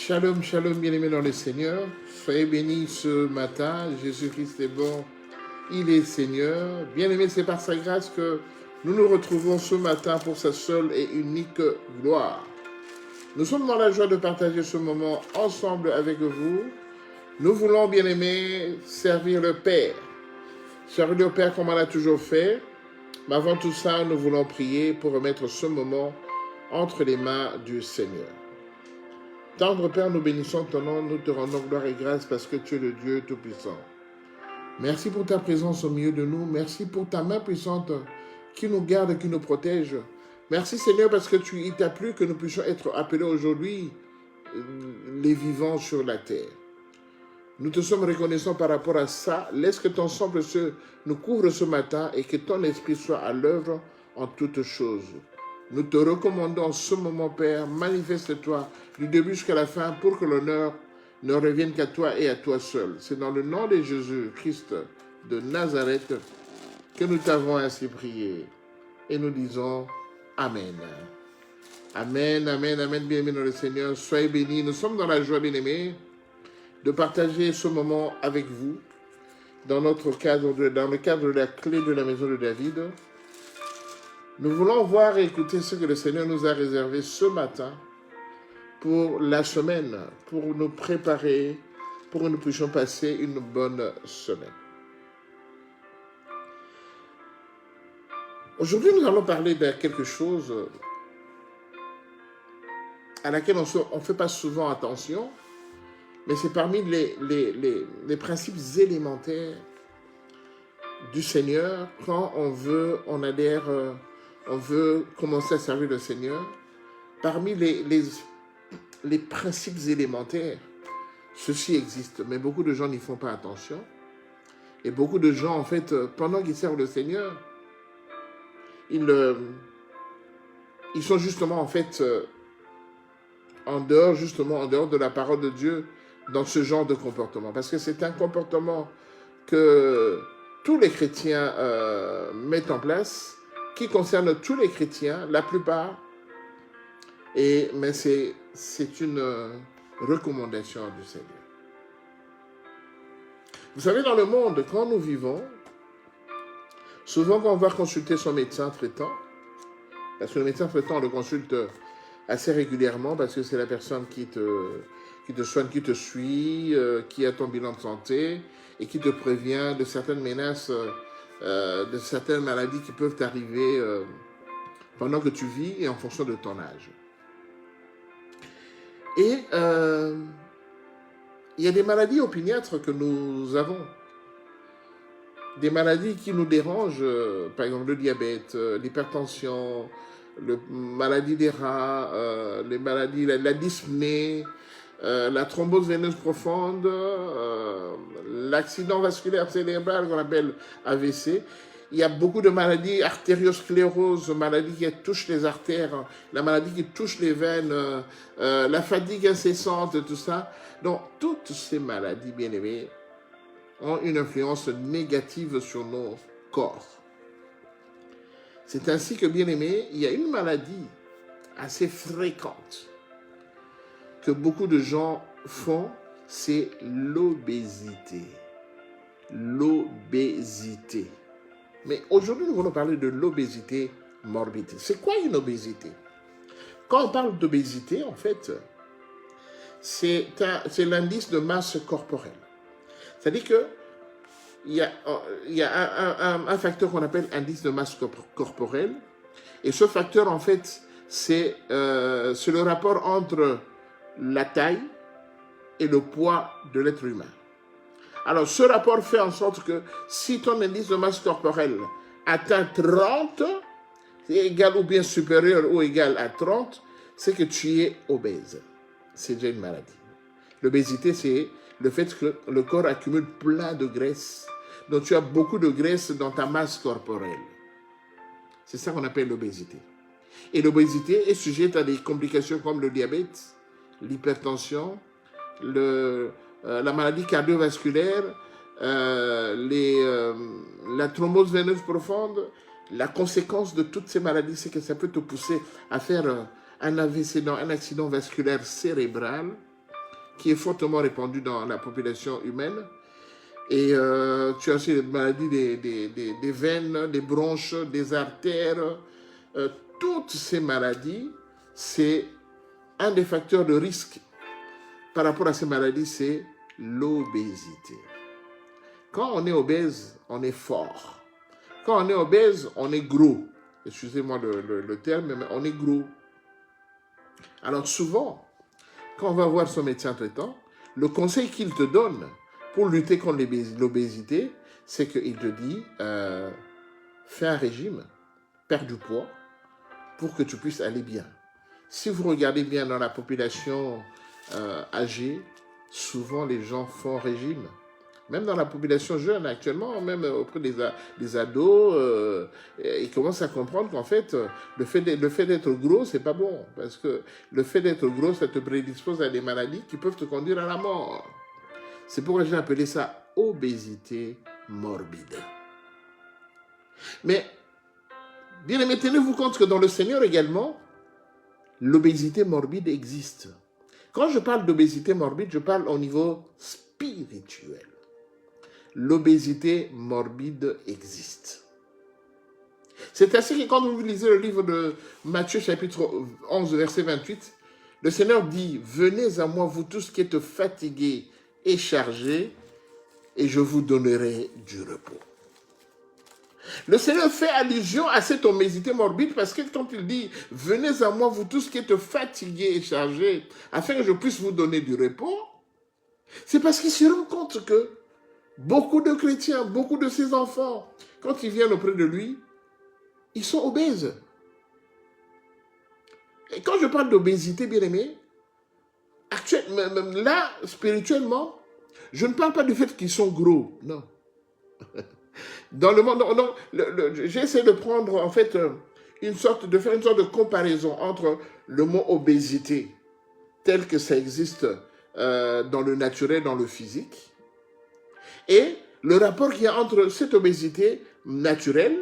Shalom, shalom, bien-aimés dans le Seigneur. Soyez bénis ce matin. Jésus-Christ est bon, il est Seigneur. Bien-aimés, c'est par sa grâce que nous nous retrouvons ce matin pour sa seule et unique gloire. Nous sommes dans la joie de partager ce moment ensemble avec vous. Nous voulons, bien-aimés, servir le Père. Servir le Père comme on l'a toujours fait. Mais avant tout ça, nous voulons prier pour remettre ce moment entre les mains du Seigneur. Tendre Père, nous bénissons ton nom, nous te rendons gloire et grâce parce que tu es le Dieu Tout-Puissant. Merci pour ta présence au milieu de nous. Merci pour ta main puissante qui nous garde, qui nous protège. Merci Seigneur parce que il t'a plu que nous puissions être appelés aujourd'hui les vivants sur la terre. Nous te sommes reconnaissants par rapport à ça. Laisse que ton sang nous couvre ce matin et que ton esprit soit à l'œuvre en toutes choses. Nous te recommandons en ce moment, Père, manifeste-toi du début jusqu'à la fin pour que l'honneur ne revienne qu'à toi et à toi seul. C'est dans le nom de Jésus-Christ de Nazareth que nous t'avons ainsi prié. Et nous disons Amen. Amen, Amen, Amen, bien-aimés dans le Seigneur. Soyez bénis. Nous sommes dans la joie, bien-aimés, de partager ce moment avec vous dans le cadre de la clé de la maison de David. Nous voulons voir et écouter ce que le Seigneur nous a réservé ce matin pour la semaine, pour nous préparer, pour que nous puissions passer une bonne semaine. Aujourd'hui, nous allons parler de quelque chose à laquelle on ne fait pas souvent attention, mais c'est parmi les principes élémentaires du Seigneur quand on veut commencer à servir le Seigneur. Parmi les principes élémentaires, ceci existe, mais beaucoup de gens n'y font pas attention. Et beaucoup de gens, en fait, pendant qu'ils servent le Seigneur, ils sont justement, en fait, en dehors de la parole de Dieu, dans ce genre de comportement. Parce que c'est un comportement que tous les chrétiens mettent en place, qui concerne tous les chrétiens, la plupart, mais c'est une recommandation du Seigneur. Vous savez, dans le monde, quand nous vivons, souvent quand on va consulter son médecin traitant, parce que le médecin traitant, on le consulte assez régulièrement, parce que c'est la personne qui te soigne, qui te suit, qui a ton bilan de santé, et qui te prévient de certaines menaces, de certaines maladies qui peuvent t'arriver pendant que tu vis et en fonction de ton âge. Et il y a des maladies opiniâtres que nous avons. Des maladies qui nous dérangent, par exemple le diabète, l'hypertension, la maladie des reins, les maladies, la dyspnée, la thrombose veineuse profonde, l'accident vasculaire cérébral qu'on appelle AVC. Il y a beaucoup de maladies, artériosclérose, maladies qui touchent les artères, la maladie qui touche les veines, la fatigue incessante, tout ça. Donc, toutes ces maladies, bien aimées, ont une influence négative sur nos corps. C'est ainsi que, bien aimé, il y a une maladie assez fréquente que beaucoup de gens font, c'est l'obésité. L'obésité. Mais aujourd'hui, nous allons parler de l'obésité morbide. C'est quoi une obésité? Quand on parle d'obésité, en fait, c'est l'indice de masse corporelle. C'est-à-dire qu'il y a un facteur qu'on appelle indice de masse corporelle. Et ce facteur, en fait, c'est le rapport entre la taille et le poids de l'être humain. Alors, ce rapport fait en sorte que si ton indice de masse corporelle atteint 30, c'est égal ou bien supérieur ou égal à 30, c'est que tu es obèse. C'est déjà une maladie. L'obésité, c'est le fait que le corps accumule plein de graisse. Donc, tu as beaucoup de graisse dans ta masse corporelle. C'est ça qu'on appelle l'obésité. Et l'obésité est sujette à des complications comme le diabète, l'hypertension, la maladie cardiovasculaire, la thrombose veineuse profonde. La conséquence de toutes ces maladies, c'est que ça peut te pousser à faire un AVC, un accident vasculaire cérébral, qui est fortement répandue dans la population humaine. Et tu as aussi les maladies des veines, des bronches, des artères. Toutes ces maladies, c'est un des facteurs de risque par rapport à ces maladies, c'est l'obésité. Quand on est obèse, on est fort. Quand on est obèse, on est gros. Excusez-moi le terme, mais on est gros. Alors souvent, quand on va voir son médecin traitant, le conseil qu'il te donne pour lutter contre l'obésité, c'est qu'il te dit, fais un régime, perds du poids, pour que tu puisses aller bien. Si vous regardez bien dans la population âgée, souvent les gens font régime. Même dans la population jeune actuellement, même auprès des ados, ils commencent à comprendre qu'en fait, le fait d'être gros, c'est pas bon. Parce que le fait d'être gros, ça te prédispose à des maladies qui peuvent te conduire à la mort. C'est pourquoi j'ai appelé ça obésité morbide. Mais, bien aimé, tenez-vous compte que dans le Seigneur également, l'obésité morbide existe. Quand je parle d'obésité morbide, je parle au niveau spirituel. L'obésité morbide existe. C'est ainsi que quand vous lisez le livre de Matthieu chapitre 11, verset 28, le Seigneur dit « Venez à moi, vous tous qui êtes fatigués et chargés, et je vous donnerai du repos. » Le Seigneur fait allusion à cette obésité morbide parce que quand il dit « Venez à moi, vous tous qui êtes fatigués et chargés, afin que je puisse vous donner du repos », c'est parce qu'il se rend compte que beaucoup de chrétiens, beaucoup de ses enfants, quand ils viennent auprès de lui, ils sont obèses. Et quand je parle d'obésité, bien aimé, là, spirituellement, je ne parle pas du fait qu'ils sont gros, non. Dans le monde, non, j'essaie de prendre, en fait, de faire une sorte de comparaison entre le mot obésité, tel que ça existe dans le naturel, dans le physique, et le rapport qu'il y a entre cette obésité naturelle,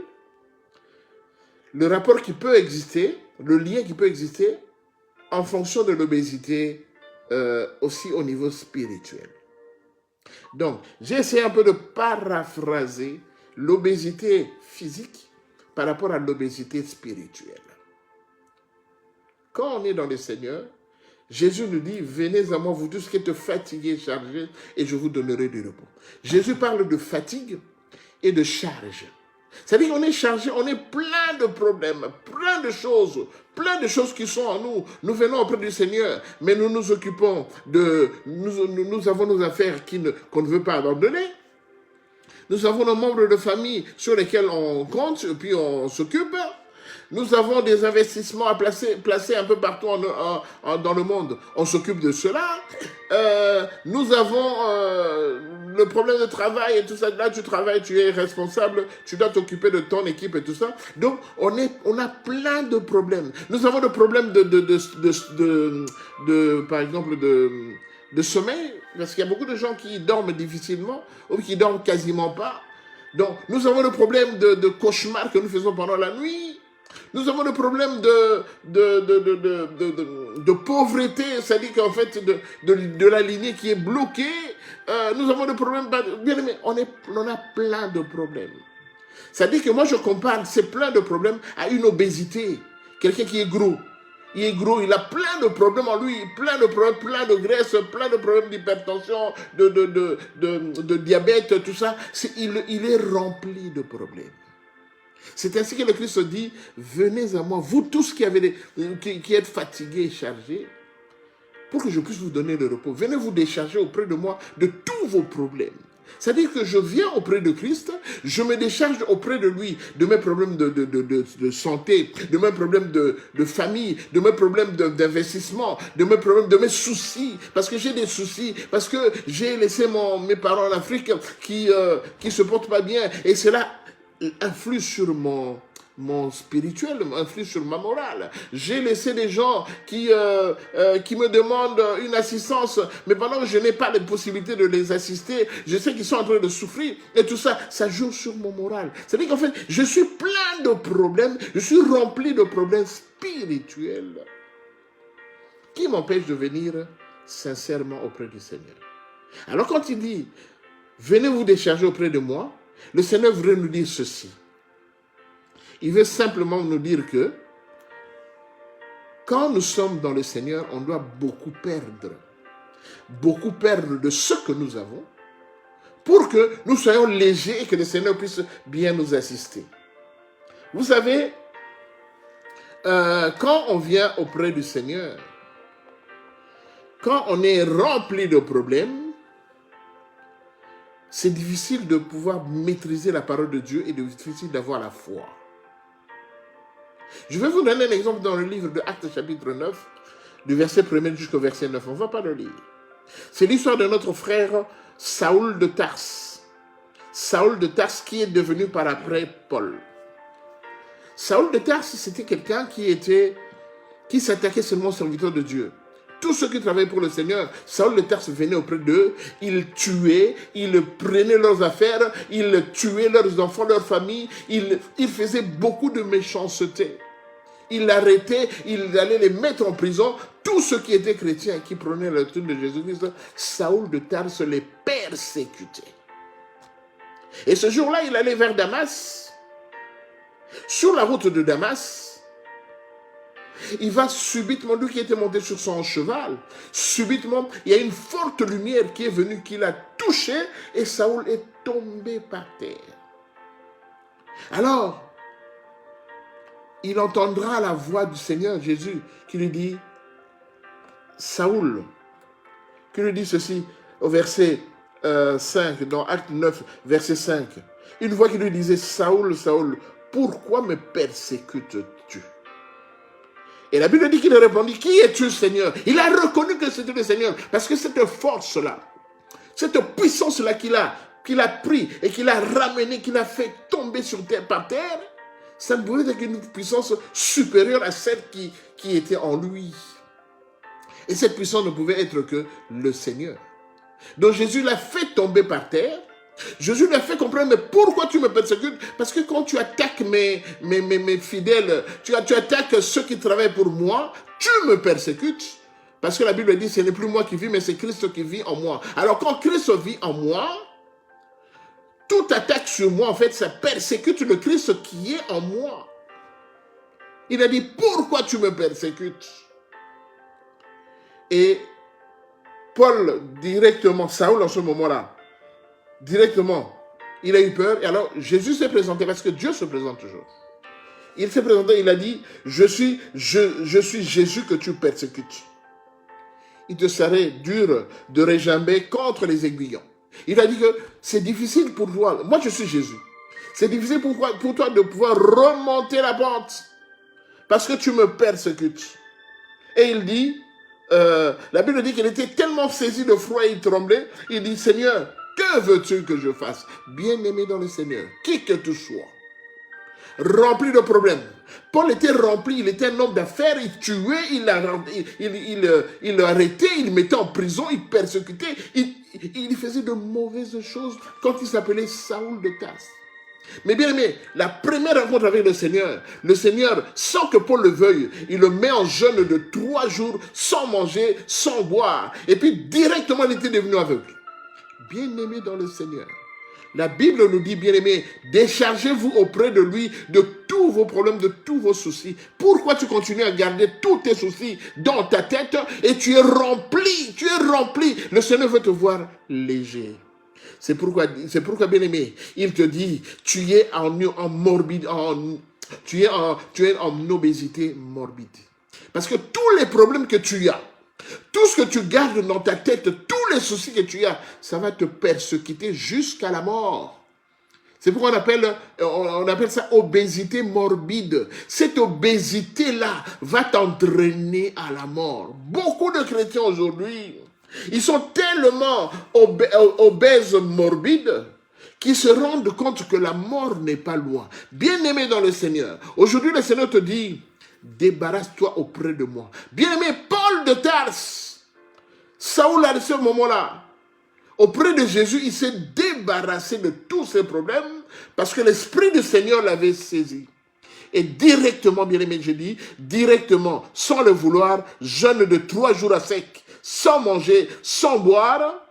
le rapport qui peut exister, le lien qui peut exister en fonction de l'obésité aussi au niveau spirituel. Donc, j'ai essayé un peu de paraphraser l'obésité physique par rapport à l'obésité spirituelle. Quand on est dans le Seigneur, Jésus nous dit, venez à moi, vous tous qui êtes fatigués et chargés, et je vous donnerai du repos. Jésus parle de fatigue et de charge. C'est-à-dire qu'on est chargé, on est plein de problèmes, plein de choses qui sont en nous. Nous venons auprès du Seigneur, mais nous nous occupons nous avons nos affaires qu'on ne veut pas abandonner. Nous avons nos membres de famille sur lesquels on compte, et puis on s'occupe. Nous avons des investissements à placer un peu partout dans le monde. On s'occupe de cela. Nous avons le problème de travail et tout ça. Là, tu travailles, tu es responsable, tu dois t'occuper de ton équipe et tout ça. Donc, on a plein de problèmes. Nous avons des problèmes par exemple, de sommeil, parce qu'il y a beaucoup de gens qui dorment difficilement ou qui dorment quasiment pas. Donc, nous avons le problème de cauchemars que nous faisons pendant la nuit. Nous avons le problème de pauvreté, c'est-à-dire qu'en fait, de la lignée qui est bloquée. Nous avons le problème, bien aimé, on a plein de problèmes. C'est-à-dire que moi, je compare ces plein de problèmes à une obésité. Quelqu'un qui est gros. Il est gros, il a plein de problèmes en lui, plein de problèmes, plein de graisse, plein de problèmes d'hypertension, de diabète, tout ça. Il est rempli de problèmes. C'est ainsi que le Christ dit, venez à moi, vous tous qui êtes fatigués et chargés, pour que je puisse vous donner le repos. Venez vous décharger auprès de moi de tous vos problèmes. C'est-à-dire que je viens auprès de Christ, je me décharge auprès de lui de mes problèmes de santé, de mes problèmes de famille, de mes problèmes d'investissement, de mes problèmes, de mes soucis, parce que j'ai des soucis, parce que j'ai laissé mes parents en Afrique qui se portent pas bien, et cela influe sur mon spirituel, influe sur ma morale. J'ai laissé des gens qui me demandent une assistance, mais pendant que je n'ai pas la possibilité de les assister, je sais qu'ils sont en train de souffrir, et tout ça, ça joue sur mon moral. C'est-à-dire qu'en fait, je suis plein de problèmes, je suis rempli de problèmes spirituels qui m'empêchent de venir sincèrement auprès du Seigneur. Alors quand il dit, venez vous décharger auprès de moi, le Seigneur voudrait nous dire ceci. Il veut simplement nous dire que quand nous sommes dans le Seigneur, on doit beaucoup perdre de ce que nous avons, pour que nous soyons légers et que le Seigneur puisse bien nous assister. Vous savez, quand on vient auprès du Seigneur, quand on est rempli de problèmes, c'est difficile de pouvoir maîtriser la parole de Dieu et difficile d'avoir la foi. Je vais vous donner un exemple dans le livre de Actes chapitre 9, du verset 1 jusqu'au verset 9. On ne va pas le lire. C'est l'histoire de notre frère Saoul de Tarse. Saoul de Tarse qui est devenu par après Paul. Saoul de Tarse, c'était quelqu'un qui s'attaquait seulement aux serviteurs de Dieu. Tous ceux qui travaillaient pour le Seigneur, Saoul de Tarse venait auprès d'eux, il tuait, il prenait leurs affaires, il tuait leurs enfants, leurs familles, il faisait beaucoup de méchanceté. Il arrêtait, il allait les mettre en prison. Tous ceux qui étaient chrétiens et qui prenaient le truc de Jésus-Christ, Saoul de Tarse les persécutait. Et ce jour-là, il allait vers Damas. Sur la route de Damas, il va subitement, lui qui était monté sur son cheval, subitement, il y a une forte lumière qui est venue, qui l'a touché, et Saoul est tombé par terre. Alors, il entendra la voix du Seigneur Jésus qui lui dit, Saoul, qui lui dit ceci au verset 5, dans Acte 9, verset 5. Une voix qui lui disait, Saoul, Saoul, pourquoi me persécutes-tu? Et la Bible dit qu'il répondit, qui es-tu, Seigneur? Il a reconnu que c'était le Seigneur, parce que cette force-là, cette puissance-là qu'il a pris et qu'il a ramené, qu'il a fait tomber par terre, ça ne pouvait être qu'une puissance supérieure à celle qui était en lui. Et cette puissance ne pouvait être que le Seigneur. Donc Jésus l'a fait tomber par terre. Jésus lui a fait comprendre, mais pourquoi tu me persécutes? Parce que quand tu attaques mes fidèles, tu attaques ceux qui travaillent pour moi, tu me persécutes. Parce que la Bible dit, ce n'est plus moi qui vis, mais c'est Christ qui vit en moi. Alors quand Christ vit en moi, toute attaque sur moi, en fait, ça persécute le Christ qui est en moi. Il a dit, pourquoi tu me persécutes? Et Paul, directement, Saoul en ce moment-là, directement, il a eu peur. Et alors, Jésus s'est présenté, parce que Dieu se présente toujours. Il s'est présenté, il a dit, je suis Jésus que tu persécutes. Il te serait dur de réjamber contre les aiguillons. Il a dit que c'est difficile pour toi. Moi, je suis Jésus. C'est difficile pour toi de pouvoir remonter la pente. Parce que tu me persécutes. Et il dit, la Bible dit qu'il était tellement saisi de froid et il tremblait. Il dit, Seigneur, que veux-tu que je fasse? Bien-aimé dans le Seigneur, qui que tu sois, rempli de problèmes. Paul était rempli, il était un homme d'affaires, il tuait, il arrêtait, il mettait en prison, il persécutait, il faisait de mauvaises choses quand il s'appelait Saoul de Tarse. Mais bien aimé, la première rencontre avec le Seigneur, sans que Paul le veuille, il le met en jeûne de 3 jours, sans manger, sans boire. Et puis directement, il était devenu aveugle. Bien-aimé dans le Seigneur, la Bible nous dit, bien-aimé, déchargez-vous auprès de lui de tous vos problèmes, de tous vos soucis. Pourquoi tu continues à garder tous tes soucis dans ta tête et tu es rempli, le Seigneur veut te voir léger. C'est pourquoi, bien-aimé, il te dit, tu es en obésité morbide. Parce que tous les problèmes que tu as, tout ce que tu gardes dans ta tête, tous les soucis que tu as, ça va te persécuter jusqu'à la mort. C'est pourquoi on appelle ça obésité morbide. Cette obésité-là va t'entraîner à la mort. Beaucoup de chrétiens aujourd'hui, ils sont tellement obèses morbides qu'ils se rendent compte que la mort n'est pas loin. Bien-aimé dans le Seigneur, aujourd'hui le Seigneur te dit, débarrasse-toi auprès de moi. Bien-aimé, Paul de Tarse, Saoul à ce moment-là, auprès de Jésus, il s'est débarrassé de tous ses problèmes parce que l'Esprit du Seigneur l'avait saisi. Et directement, bien-aimé, je dis, directement, sans le vouloir, jeûne de 3 jours à sec. sans manger, sans boire.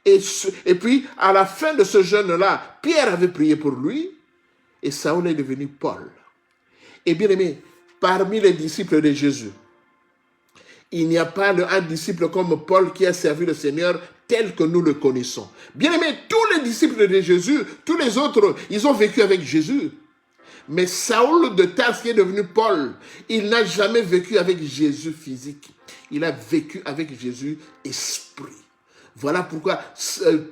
Et puis, à la fin de ce jeûne-là, Pierre avait prié pour lui et Saül est devenu Paul. Et bien aimé, parmi les disciples de Jésus, il n'y a pas un disciple comme Paul qui a servi le Seigneur tel que nous le connaissons. Bien aimé, tous les disciples de Jésus, tous les autres, ils ont vécu avec Jésus. Mais Saül de Tarse qui est devenu Paul, il n'a jamais vécu avec Jésus physique. Il a vécu avec Jésus esprit. Voilà pourquoi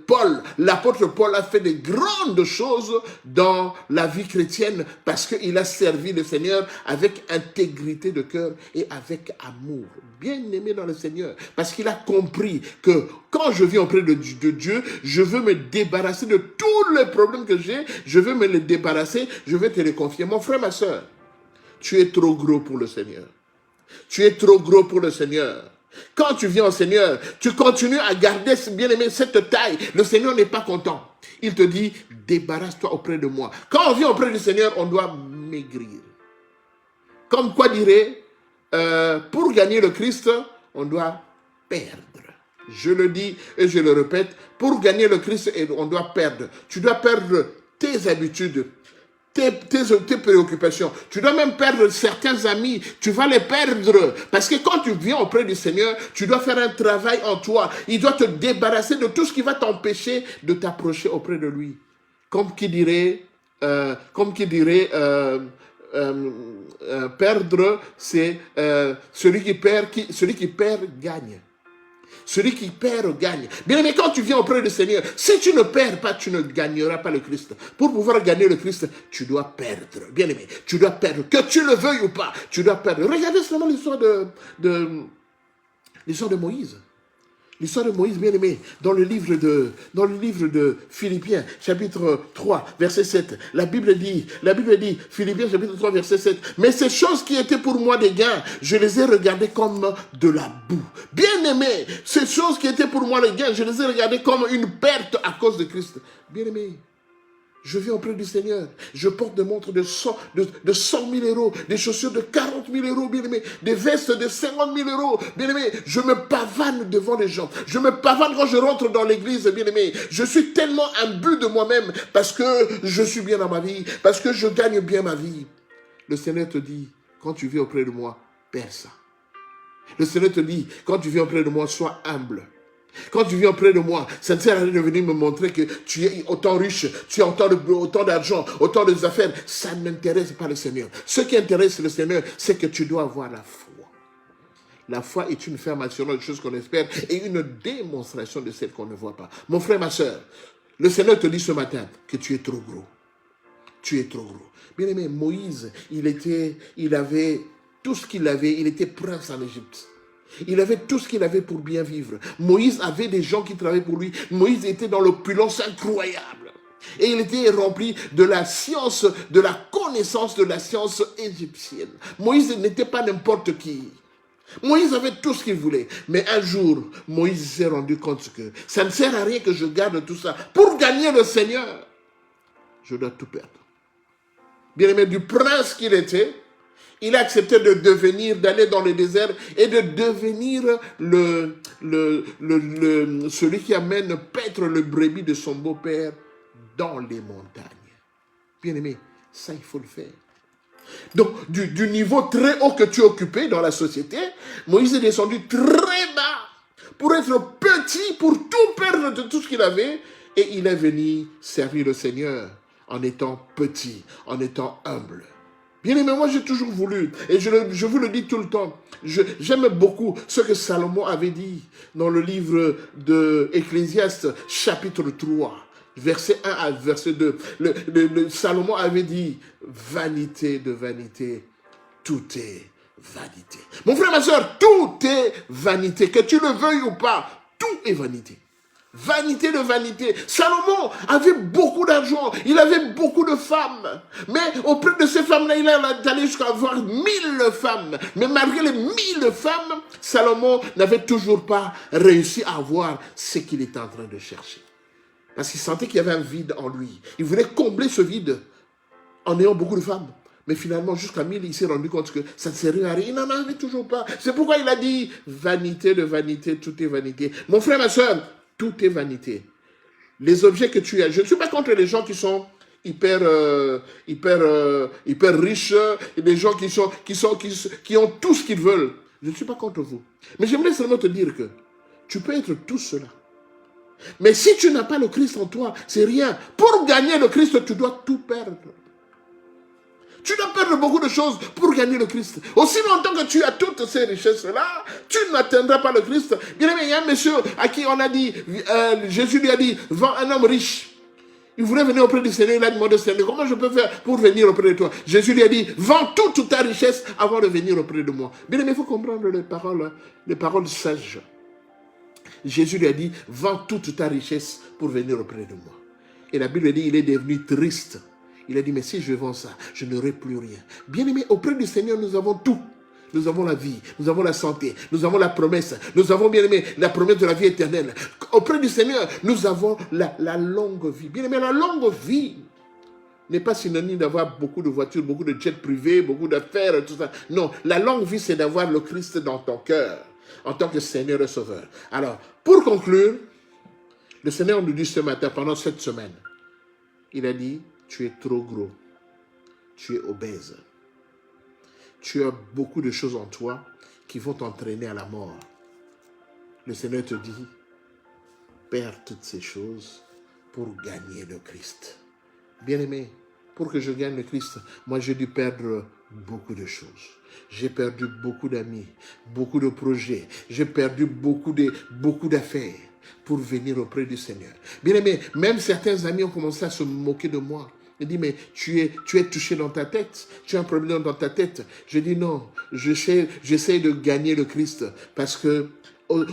Paul, l'apôtre Paul a fait de grandes choses dans la vie chrétienne parce qu'il a servi le Seigneur avec intégrité de cœur et avec amour. Bien aimé dans le Seigneur. Parce qu'il a compris que quand je viens auprès de Dieu, je veux me débarrasser de tous les problèmes que j'ai. Je veux me les débarrasser. Je vais te les confier. Mon frère, ma soeur, tu es trop gros pour le Seigneur. Tu es trop gros pour le Seigneur. Quand tu viens au Seigneur, tu continues à garder, bien aimé, cette taille. Le Seigneur n'est pas content. Il te dit, débarrasse-toi auprès de moi. Quand on vient auprès du Seigneur, on doit maigrir. Comme quoi dirait, pour gagner le Christ, on doit perdre. Je le dis et je le répète, pour gagner le Christ, on doit perdre. Tu dois perdre tes habitudes, tes préoccupations. Tu dois même perdre certains amis. Tu vas les perdre. Parce que quand tu viens auprès du Seigneur, tu dois faire un travail en toi. Il doit te débarrasser de tout ce qui va t'empêcher de t'approcher auprès de lui. Comme qui dirait, perdre, c'est celui qui perd gagne. Celui qui perd gagne. Bien aimé, quand tu viens auprès du Seigneur, si tu ne perds pas, tu ne gagneras pas le Christ. Pour pouvoir gagner le Christ, tu dois perdre. Bien aimé, tu dois perdre. Que tu le veuilles ou pas, tu dois perdre. Regardez seulement l'histoire de Moïse. L'histoire de Moïse, bien aimé, dans le livre de Philippiens, chapitre 3, verset 7, la Bible dit, Philippiens, chapitre 3, verset 7, mais ces choses qui étaient pour moi des gains, je les ai regardées comme de la boue. Bien aimé, ces choses qui étaient pour moi des gains, je les ai regardées comme une perte à cause de Christ. Bien aimé, je viens auprès du Seigneur. Je porte des montres de 100 000 euros, des chaussures de 40 000 euros, bien aimé, des vestes de 50 000 euros, bien aimé. Je me pavane devant les gens. Je me pavane quand je rentre dans l'église, bien aimé. Je suis tellement imbu de moi-même parce que je suis bien dans ma vie, parce que je gagne bien ma vie. Le Seigneur te dit, quand tu viens auprès de moi, perds ça. Le Seigneur te dit, quand tu viens auprès de moi, sois humble. Quand tu viens auprès de moi, ça ne sert à rien de venir me montrer que tu es autant riche, tu as autant d'argent, autant d'affaires. Ça n'intéresse pas le Seigneur. Ce qui intéresse le Seigneur, c'est que tu dois avoir la foi. La foi est une affirmation de choses qu'on espère et une démonstration de celles qu'on ne voit pas. Mon frère, ma soeur, le Seigneur te dit ce matin que tu es trop gros. Tu es trop gros. Bien aimé, Moïse, il avait tout ce qu'il avait, il était prince en Égypte. Il avait tout ce qu'il avait pour bien vivre. Moïse avait des gens qui travaillaient pour lui. Moïse était dans l'opulence incroyable. Et il était rempli de la science, de la connaissance de la science égyptienne. Moïse n'était pas n'importe qui. Moïse avait tout ce qu'il voulait. Mais un jour, Moïse s'est rendu compte que ça ne sert à rien que je garde tout ça. Pour gagner le Seigneur, je dois tout perdre. Bien aimé, du prince qu'il était, il a accepté d'aller dans le désert et de devenir celui qui amène paître le brebis de son beau-père dans les montagnes. Bien aimé, ça il faut le faire. Donc, du niveau très haut que tu occupais dans la société, Moïse est descendu très bas pour être petit, pour tout perdre de tout ce qu'il avait, et il est venu servir le Seigneur en étant petit, en étant humble. Bien aimé, moi j'ai toujours voulu, et je vous le dis tout le temps, j'aime beaucoup ce que Salomon avait dit dans le livre de Ecclésiaste, chapitre 3, verset 1 à verset 2. Salomon avait dit, vanité de vanité, tout est vanité. Mon frère, ma soeur, tout est vanité, que tu le veuilles ou pas, tout est vanité. Vanité de vanité. Salomon avait beaucoup d'argent. Il avait beaucoup de femmes. Mais auprès de ces femmes-là, il est allé jusqu'à avoir 1000 femmes. Mais malgré les 1000 femmes, Salomon n'avait toujours pas réussi à avoir ce qu'il était en train de chercher. Parce qu'il sentait qu'il y avait un vide en lui. Il voulait combler ce vide en ayant beaucoup de femmes. Mais finalement, jusqu'à 1000, il s'est rendu compte que ça ne servait à rien. Il n'en avait toujours pas. C'est pourquoi il a dit, vanité de vanité, tout est vanité. Mon frère, ma soeur, tout est vanité. Les objets que tu as, je ne suis pas contre les gens qui sont hyper riches, les gens qui ont tout ce qu'ils veulent. Je ne suis pas contre vous. Mais j'aimerais seulement te dire que tu peux être tout cela. Mais si tu n'as pas le Christ en toi, c'est rien. Pour gagner le Christ, tu dois tout perdre. Tu dois perdre beaucoup de choses pour gagner le Christ. Aussi longtemps que tu as toutes ces richesses-là, tu n'atteindras pas le Christ. Bien aimé, il y a un monsieur à qui on a dit, Jésus lui a dit, vends un homme riche. Il voulait venir auprès du Seigneur, il a demandé au Seigneur, comment je peux faire pour venir auprès de toi? Jésus lui a dit, vends toute ta richesse avant de venir auprès de moi. Bien aimé, il faut comprendre les paroles sages. Jésus lui a dit, vends toute ta richesse pour venir auprès de moi. Et la Bible dit, il est devenu triste. Il a dit, mais si je vends ça, je n'aurai plus rien. Bien aimé, auprès du Seigneur, nous avons tout. Nous avons la vie, nous avons la santé, nous avons la promesse, nous avons, bien aimé, la promesse de la vie éternelle. Auprès du Seigneur, nous avons la longue vie. Bien aimé, la longue vie n'est pas synonyme d'avoir beaucoup de voitures, beaucoup de jets privés, beaucoup d'affaires, tout ça. Non, la longue vie, c'est d'avoir le Christ dans ton cœur, en tant que Seigneur et Sauveur. Alors, pour conclure, le Seigneur nous dit ce matin, pendant cette semaine, il a dit, tu es trop gros, tu es obèse. Tu as beaucoup de choses en toi qui vont t'entraîner à la mort. Le Seigneur te dit, perds toutes ces choses pour gagner le Christ. Bien-aimé, pour que je gagne le Christ, moi j'ai dû perdre beaucoup de choses. J'ai perdu beaucoup d'amis, beaucoup de projets. J'ai perdu beaucoup d'affaires pour venir auprès du Seigneur. Bien-aimé, même certains amis ont commencé à se moquer de moi. Il dit, mais tu es touché dans ta tête, tu as un problème dans ta tête. Je dis non, j'essaie de gagner le Christ parce que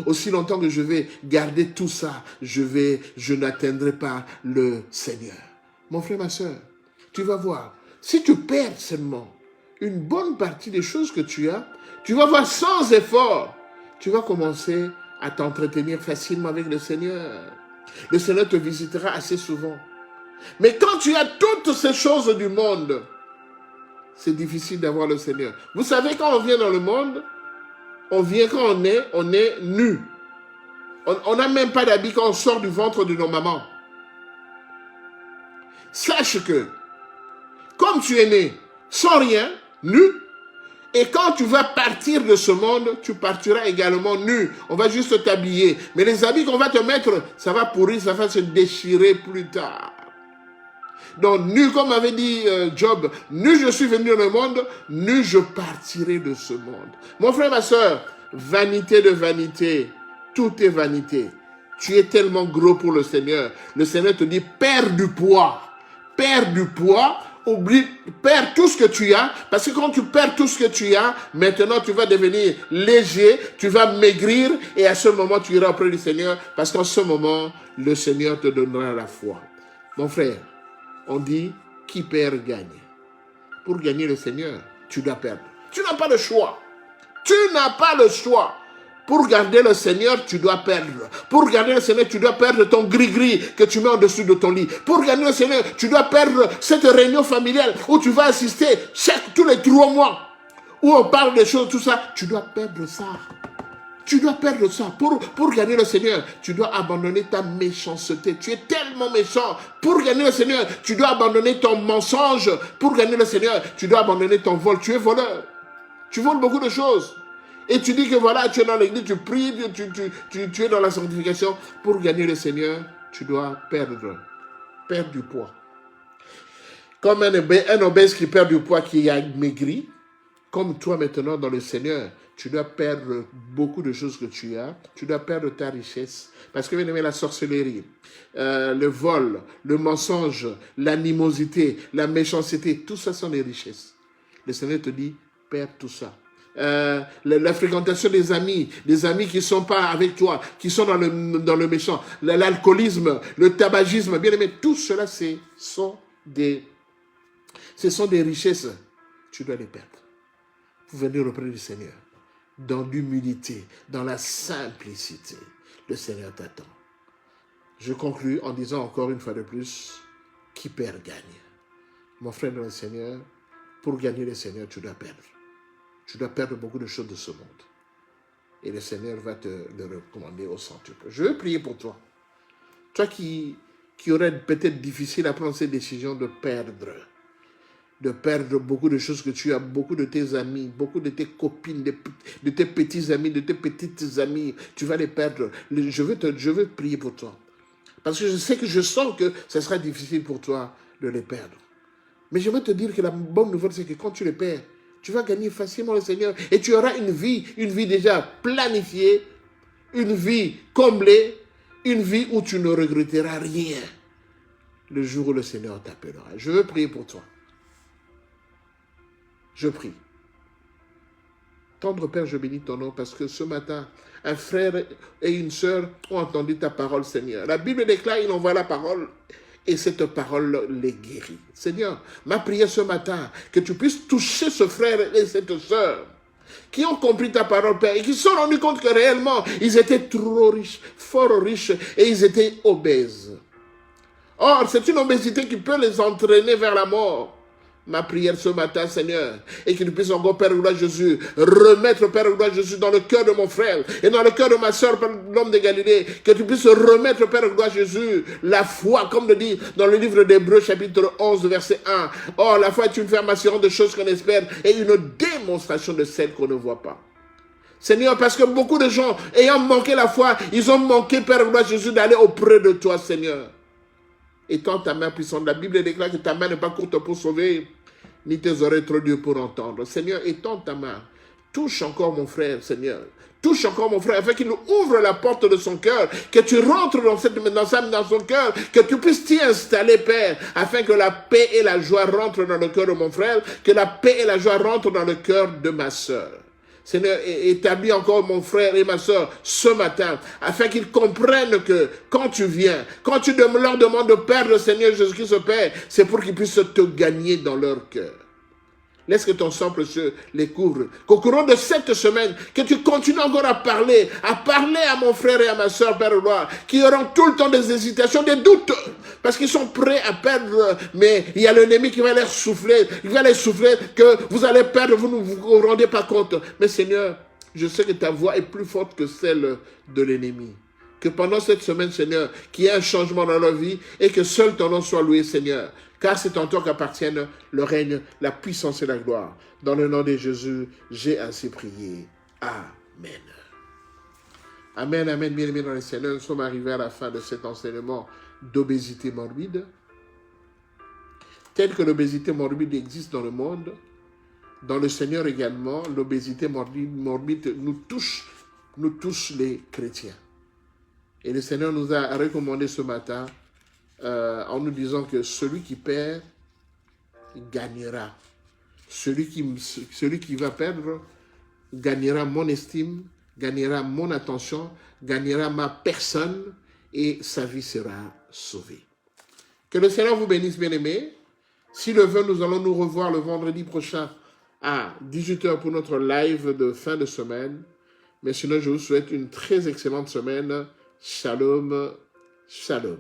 aussi longtemps que je vais garder tout ça, je n'atteindrai pas le Seigneur. Mon frère, ma soeur, tu vas voir, si tu perds seulement une bonne partie des choses que tu as, tu vas voir sans effort, tu vas commencer à t'entretenir facilement avec le Seigneur. Le Seigneur te visitera assez souvent. Mais quand tu as toutes ces choses du monde, c'est difficile d'avoir le Seigneur. Vous savez, quand on vient dans le monde, on vient quand on est nu. On n'a même pas d'habit quand on sort du ventre de nos mamans. Sache que, comme tu es né sans rien, nu, et quand tu vas partir de ce monde, tu partiras également nu. On va juste t'habiller. Mais les habits qu'on va te mettre, ça va pourrir, ça va se déchirer plus tard. Donc, nu, comme avait dit Job, nu je suis venu dans le monde, nu je partirai de ce monde. Mon frère, ma soeur, vanité de vanité, tout est vanité. Tu es tellement gros pour le Seigneur. Le Seigneur te dit, perds du poids. Perds du poids, perds tout ce que tu as, parce que quand tu perds tout ce que tu as, maintenant tu vas devenir léger, tu vas maigrir, et à ce moment tu iras auprès du Seigneur, parce qu'en ce moment, le Seigneur te donnera la foi. Mon frère, on dit, qui perd gagne. Pour gagner le Seigneur, tu dois perdre. Tu n'as pas le choix. Tu n'as pas le choix. Pour garder le Seigneur, tu dois perdre. Pour garder le Seigneur, tu dois perdre ton gris-gris que tu mets en dessous de ton lit. Pour gagner le Seigneur, tu dois perdre cette réunion familiale où tu vas assister tous les 3 mois, où on parle des choses, tout ça. Tu dois perdre ça. Tu dois perdre ça. Pour gagner le Seigneur, tu dois abandonner ta méchanceté. Tu es tellement méchant. Pour gagner le Seigneur, tu dois abandonner ton mensonge. Pour gagner le Seigneur, tu dois abandonner ton vol. Tu es voleur. Tu voles beaucoup de choses. Et tu dis que voilà, tu es dans l'église, tu pries, tu es dans la sanctification. Pour gagner le Seigneur, tu dois perdre du poids. Comme un obèse qui perd du poids, qui a maigri, comme toi maintenant dans le Seigneur, tu dois perdre beaucoup de choses que tu as. Tu dois perdre ta richesse. Parce que, bien aimé, la sorcellerie, le vol, le mensonge, l'animosité, la méchanceté, tout ça sont des richesses. Le Seigneur te dit, perds tout ça. La fréquentation des amis qui ne sont pas avec toi, qui sont dans le méchant, l'alcoolisme, le tabagisme, bien aimé, tout cela, ce sont des richesses. Tu dois les perdre pour venir auprès du Seigneur. Dans l'humilité, dans la simplicité, le Seigneur t'attend. Je conclus en disant encore une fois de plus, qui perd gagne. Mon frère dans le Seigneur, pour gagner le Seigneur, tu dois perdre. Tu dois perdre beaucoup de choses de ce monde. Et le Seigneur va te le recommander au centuple. Je veux prier pour toi. Toi qui aurais peut-être difficile à prendre cette décision de perdre beaucoup de choses que tu as, beaucoup de tes amis, beaucoup de tes copines, de tes petits amis, de tes petites amies, tu vas les perdre. Je veux prier pour toi. Parce que je sens que ce sera difficile pour toi de les perdre. Mais je veux te dire que la bonne nouvelle, c'est que quand tu les perds, tu vas gagner facilement le Seigneur et tu auras une vie déjà planifiée, une vie comblée, une vie où tu ne regretteras rien le jour où le Seigneur t'appellera. Je veux prier pour toi. Je prie. Tendre Père, je bénis ton nom parce que ce matin, un frère et une sœur ont entendu ta parole, Seigneur. La Bible déclare, il envoie la parole et cette parole les guérit. Seigneur, ma prière ce matin, que tu puisses toucher ce frère et cette sœur qui ont compris ta parole, Père, et qui se sont rendus compte que réellement, ils étaient trop riches, fort riches, et ils étaient obèses. Or, c'est une obésité qui peut les entraîner vers la mort. Ma prière ce matin, Seigneur, et que tu puisses encore, Père gloire Jésus, remettre, Père gloire Jésus, dans le cœur de mon frère et dans le cœur de ma soeur, l'homme de Galilée, que tu puisses remettre, Père gloire Jésus, la foi, comme le dit dans le livre d'Hébreux, chapitre 11, verset 1. Or, la foi est une ferme assurance de choses qu'on espère et une démonstration de celles qu'on ne voit pas. Seigneur, parce que beaucoup de gens, ayant manqué la foi, ils ont manqué, Père gloire Jésus, d'aller auprès de toi, Seigneur. Étends ta main puissante. La Bible déclare que ta main n'est pas courte pour sauver, ni tes oreilles trop dures pour entendre. Seigneur, étends ta main. Touche encore mon frère, Seigneur. Touche encore mon frère, afin qu'il ouvre la porte de son cœur, que tu rentres dans son cœur, que tu puisses t'y installer, Père, afin que la paix et la joie rentrent dans le cœur de mon frère, que la paix et la joie rentrent dans le cœur de ma sœur. Seigneur, établis encore mon frère et ma soeur ce matin, afin qu'ils comprennent que quand tu viens, quand tu leur demandes de perdre, Seigneur Jésus-Christ, Père, c'est pour qu'ils puissent te gagner dans leur cœur. Laisse que ton sang précieux les couvre. Qu'au courant de cette semaine, que tu continues encore à parler à mon frère et à ma soeur, Père Roi, qui auront tout le temps des hésitations, des doutes, parce qu'ils sont prêts à perdre, mais il y a l'ennemi qui va leur souffler, que vous allez perdre, vous ne vous rendez pas compte. Mais Seigneur, je sais que ta voix est plus forte que celle de l'ennemi. Que pendant cette semaine, Seigneur, qu'il y ait un changement dans leur vie et que seul ton nom soit loué, Seigneur. Car c'est en toi qu'appartiennent le règne, la puissance et la gloire. Dans le nom de Jésus, j'ai ainsi prié. Amen. Amen, amen, bien aimé dans le Seigneur. Nous sommes arrivés à la fin de cet enseignement d'obésité morbide. Tel que l'obésité morbide existe dans le monde, dans le Seigneur également, l'obésité morbide nous touche les chrétiens. Et le Seigneur nous a recommandé ce matin en nous disant que celui qui perd gagnera. Celui qui va perdre gagnera mon estime, gagnera mon attention, gagnera ma personne et sa vie sera sauvée. Que le Seigneur vous bénisse, bien-aimés. Si le veut, nous allons nous revoir le vendredi prochain à 18h pour notre live de fin de semaine. Mais sinon, je vous souhaite une très excellente semaine. Shalom, shalom.